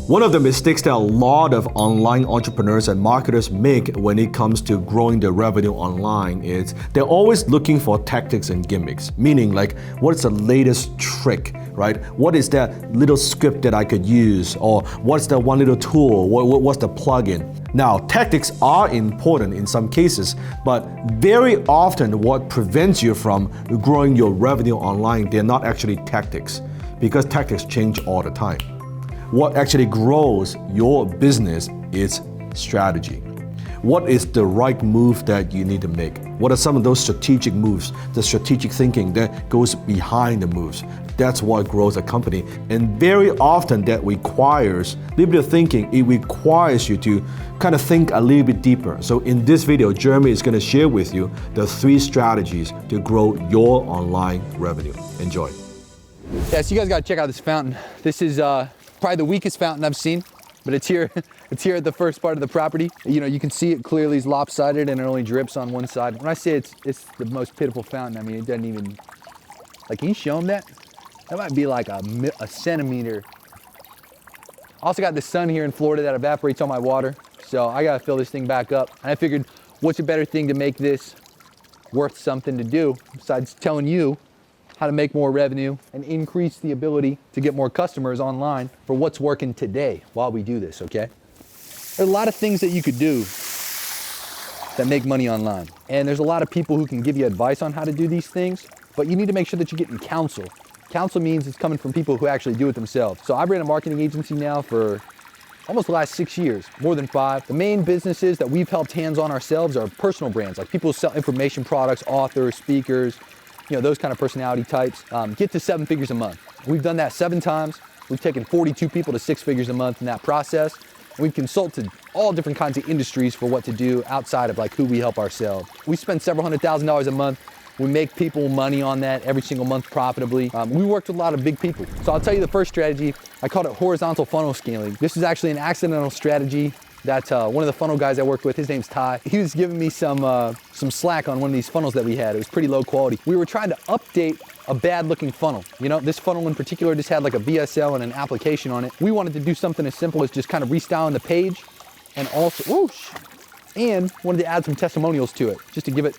One of the mistakes that a lot of online entrepreneurs and marketers make when it comes to growing their revenue online is they're always looking for tactics and gimmicks, meaning like, what's the latest trick, right? What is that little script that I could use? Or what's that one little tool? What's the plugin? Now, tactics are important in some cases, but very often what prevents you from growing your revenue online, they're not actually tactics, because tactics change all the time. What actually grows your business is strategy. What is the right move that you need to make? What are some of those strategic moves, the strategic thinking that goes behind the moves? That's what grows a company. And very often that requires a little bit of thinking. It requires you to kind of think a little bit deeper. So in this video, Jeremy is going to share with you the 3 strategies to grow your online revenue. Enjoy. Yeah, so you guys got to check out this fountain. This is probably the weakest fountain I've seen, but it's here. It's here at the first part of the property. You know, you can see it clearly is lopsided and it only drips on one side. When I say it's the most pitiful fountain, I mean, it doesn't even, like, can you show them that? That might be like a centimeter. Also got the sun here in Florida that evaporates all my water. So I gotta fill this thing back up. And I figured, what's a better thing to make this worth something to do besides telling you how to make more revenue and increase the ability to get more customers online for what's working today while we do this, okay? There's a lot of things that you could do that make money online. And there's a lot of people who can give you advice on how to do these things, but you need to make sure that you're getting counsel. Counsel means it's coming from people who actually do it themselves. So I've ran a marketing agency now for almost the last 6 years, more than 5. The main businesses that we've helped hands-on ourselves are personal brands, like people who sell information products, authors, speakers, you know, those kind of personality types, get to 7 figures a month. We've done that 7 times. We've taken 42 people to 6 figures a month in that process. And we've consulted all different kinds of industries for what to do outside of like who we help ourselves. We spend several $100,000s a month. We make people money on that every single month profitably. We worked with a lot of big people. So I'll tell you the first strategy. I called it horizontal funnel scaling. This is actually an accidental strategy that one of the funnel guys I worked with, his name's Ty, he was giving me some slack on one of these funnels that we had. It was pretty low quality. We were trying to update a bad looking funnel. You know, this funnel in particular just had like a VSL and an application on it. We wanted to do something as simple as just kind of restyling the page and also, whoosh, and wanted to add some testimonials to it just to give it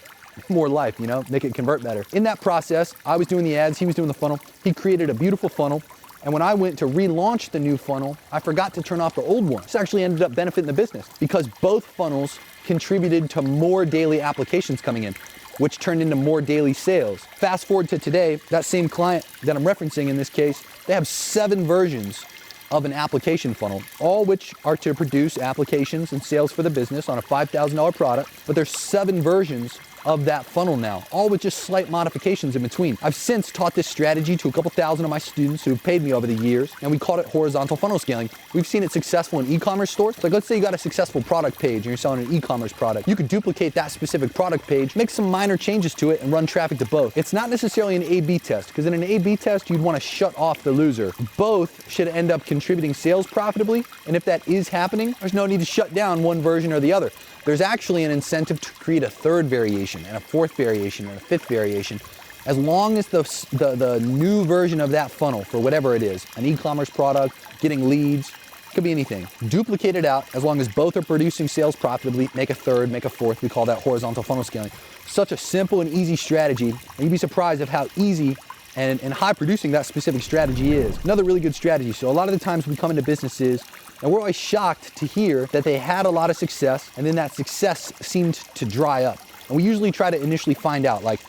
more life, you know, make it convert better. In that process, I was doing the ads, he was doing the funnel. He created a beautiful funnel. And when I went to relaunch the new funnel, I forgot to turn off the old one. This actually ended up benefiting the business because both funnels contributed to more daily applications coming in, which turned into more daily sales. Fast forward to today, that same client that I'm referencing in this case, they have 7 versions of an application funnel, all which are to produce applications and sales for the business on a $5,000 product, but there's 7 versions of that funnel now, all with just slight modifications in between. I've since taught this strategy to a couple thousand of my students who've paid me over the years, and we called it horizontal funnel scaling. We've seen it successful in e-commerce stores. Like, let's say you got a successful product page and you're selling an e-commerce product. You could duplicate that specific product page, make some minor changes to it, and run traffic to both. It's not necessarily an A/B test, because in an A/B test, you'd want to shut off the loser. Both should end up contributing sales profitably, and if that is happening, there's no need to shut down one version or the other. There's actually an incentive to create a 3rd variation and a 4th variation and a 5th variation, as long as the new version of that funnel, for whatever it is, an e-commerce product, getting leads, could be anything. Duplicate it out as long as both are producing sales profitably, make a 3rd, make a 4th. We call that horizontal funnel scaling. Such a simple and easy strategy, and you'd be surprised of how easy and high producing that specific strategy is. Another really good strategy. So a lot of the times we come into businesses and we're always shocked to hear that they had a lot of success and then that success seemed to dry up. And we usually try to initially find out, like,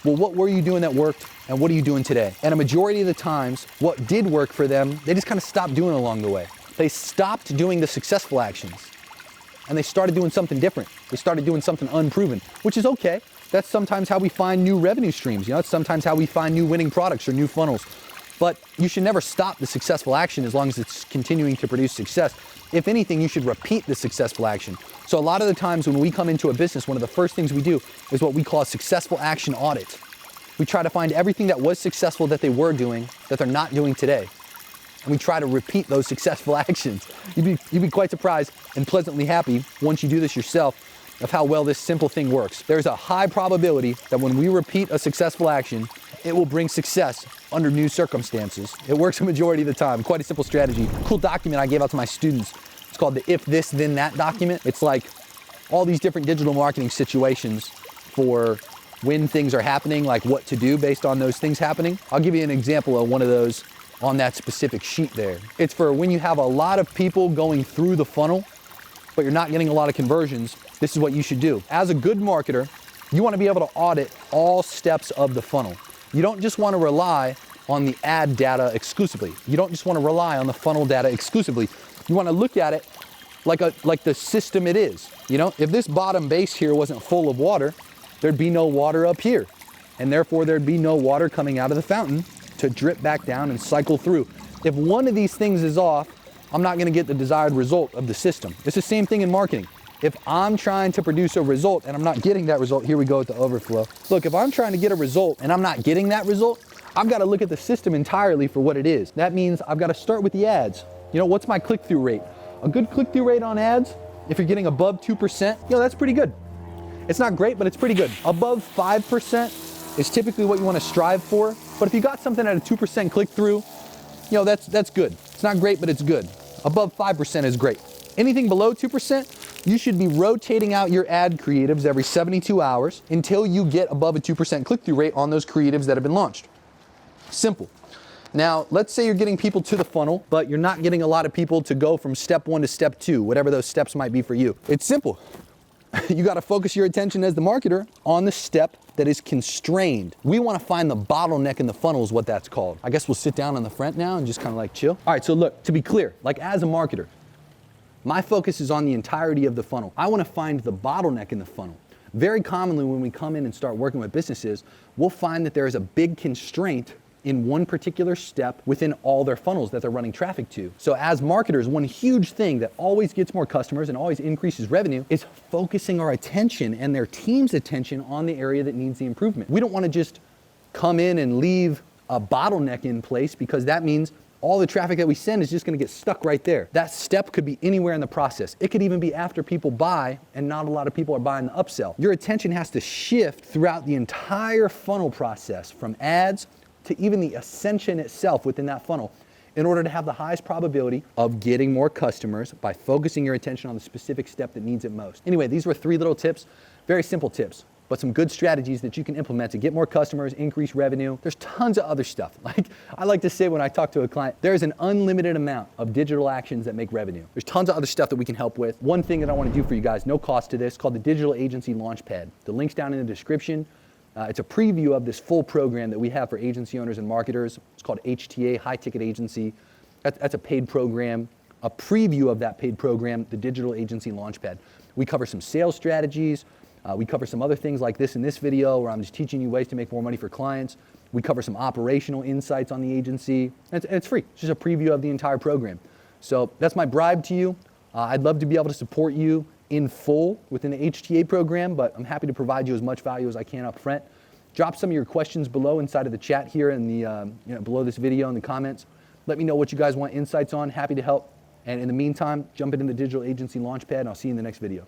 well, what were you doing that worked and what are you doing today? And a majority of the times, what did work for them, they just kind of stopped doing along the way. They stopped doing the successful actions and they started doing something different. They started doing something unproven, which is okay. That's sometimes how we find new revenue streams. You know, it's sometimes how we find new winning products or new funnels. But you should never stop the successful action as long as it's continuing to produce success. If anything, you should repeat the successful action. So a lot of the times when we come into a business, one of the first things we do is what we call a successful action audit. We try to find everything that was successful that they were doing that they're not doing today. And we try to repeat those successful actions. You'd be quite surprised and pleasantly happy once you do this yourself of how well this simple thing works. There's a high probability that when we repeat a successful action, it will bring success under new circumstances. It works a majority of the time. Quite a simple strategy. Cool document I gave out to my students. It's called the If This Then That document. It's like all these different digital marketing situations for when things are happening, like what to do based on those things happening. I'll give you an example of one of those on that specific sheet there. It's for when you have a lot of people going through the funnel, but you're not getting a lot of conversions. This is what you should do. As a good marketer, you want to be able to audit all steps of the funnel. You don't just want to rely on the ad data exclusively. You don't just want to rely on the funnel data exclusively. You want to look at it like the system it is. You know, if this bottom base here wasn't full of water, there'd be no water up here. And therefore there'd be no water coming out of the fountain to drip back down and cycle through. If one of these things is off, I'm not gonna get the desired result of the system. It's the same thing in marketing. If I'm trying to produce a result and I'm not getting that result, here we go with the overflow. Look, if I'm trying to get a result and I'm not getting that result, I've gotta look at the system entirely for what it is. That means I've gotta start with the ads. You know, what's my click-through rate? A good click-through rate on ads, if you're getting above 2%, you know, that's pretty good. It's not great, but it's pretty good. Above 5% is typically what you wanna strive for. But if you got something at a 2% click-through, you know, that's good. It's not great, but it's good. Above 5% is great. Anything below 2%, you should be rotating out your ad creatives every 72 hours until you get above a 2% click-through rate on those creatives that have been launched. Simple. Now, let's say you're getting people to the funnel, but you're not getting a lot of people to go from step 1 to step 2, whatever those steps might be for you. It's simple. You got to focus your attention as the marketer on the step that is constrained. We want to find the bottleneck in the funnel is what that's called. I guess we'll sit down on the front now and just kind of like chill. All right, so look, to be clear, like as a marketer, my focus is on the entirety of the funnel. I want to find the bottleneck in the funnel. Very commonly when we come in and start working with businesses, we'll find that there is a big constraint in one particular step within all their funnels that they're running traffic to. So as marketers, one huge thing that always gets more customers and always increases revenue is focusing our attention and their team's attention on the area that needs the improvement. We don't want to just come in and leave a bottleneck in place, because that means all the traffic that we send is just going to get stuck right there. That step could be anywhere in the process. It could even be after people buy and not a lot of people are buying the upsell. Your attention has to shift throughout the entire funnel process, from ads to even the ascension itself within that funnel, in order to have the highest probability of getting more customers by focusing your attention on the specific step that needs it most. Anyway, these were 3 little tips, very simple tips, but some good strategies that you can implement to get more customers, increase revenue. There's tons of other stuff. Like I like to say when I talk to a client, there's an unlimited amount of digital actions that make revenue. There's tons of other stuff that we can help with. One thing that I want to do for you guys, no cost to this, called the Digital Agency LaunchPad. The link's down in the description. It's a preview of this full program that we have for agency owners and marketers. It's called HTA, High Ticket Agency. That's a paid program. A preview of that paid program, the Digital Agency LaunchPad. We cover some sales strategies. We cover some other things like this in this video, where I'm just teaching you ways to make more money for clients. We cover some operational insights on the agency. And it's free. It's just a preview of the entire program. So that's my bribe to you. I'd love to be able to support you in full within the HTA program, but I'm happy to provide you as much value as I can up front. Drop some of your questions below inside of the chat here in the below this video in the comments. Let me know what you guys want insights on. Happy to help. And in the meantime, jump into the Digital Agency LaunchPad, and I'll see you in the next video.